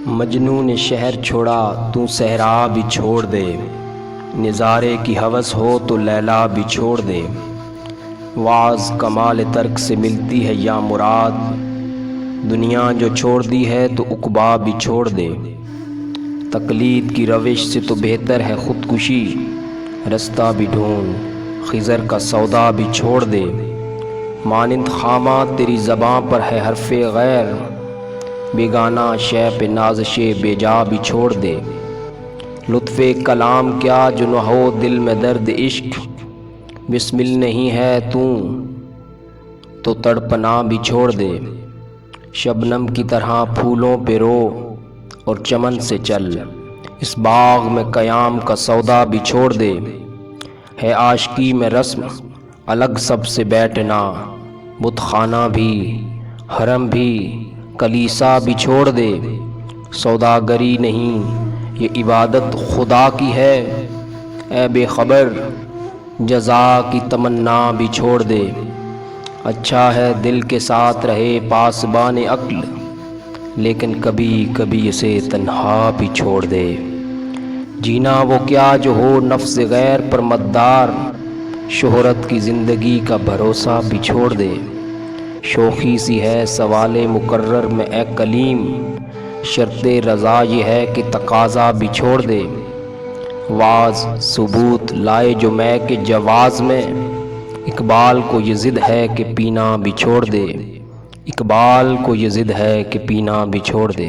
مجنوں نے شہر چھوڑا تو صحرا بھی چھوڑ دے، نظارے کی ہوس ہو تو لیلا بھی چھوڑ دے۔ واعظ کمال ترک سے ملتی ہے یا مراد، دنیا جو چھوڑ دی ہے تو عقبا بھی چھوڑ دے۔ تقلید کی روش سے تو بہتر ہے خودکشی، رستہ بھی ڈھونڈ خضر کا سودا بھی چھوڑ دے۔ مانند خامہ تیری زباں پر ہے حرف غیر، بیگانہ شے پہ نازش بے جا بھی چھوڑ دے۔ لطف کلام کیا جو نہ ہو دل میں درد عشق، بسمل نہیں ہے تو تڑپنا بھی چھوڑ دے۔ شبنم کی طرح پھولوں پہ رو اور چمن سے چل، اس باغ میں قیام کا سودا بھی چھوڑ دے۔ ہے عاشقی میں رسم الگ سب سے بیٹھنا، بت خانہ بھی حرم بھی کلیسا بھی چھوڑ دے۔ سوداگری نہیں یہ عبادت خدا کی ہے، اے بے خبر جزا کی تمنا بھی چھوڑ دے۔ اچھا ہے دل کے ساتھ رہے پاسبان عقل، لیکن کبھی کبھی اسے تنہا بھی چھوڑ دے۔ جینا وہ کیا جو ہو نفس غیر پر مدار، شہرت کی زندگی کا بھروسہ بھی چھوڑ دے۔ شوخی سی ہے سوال مقرر میں اے کلیم، شرط رضا یہ ہے کہ تقاضا بھی چھوڑ دے۔ واعظ ثبوت لائے جو میں کے جواز میں، اقبال کو یہ ضد ہے کہ پینا بھی چھوڑ دے۔ اقبال کو یہ ضد ہے کہ پینا بھی چھوڑ دے۔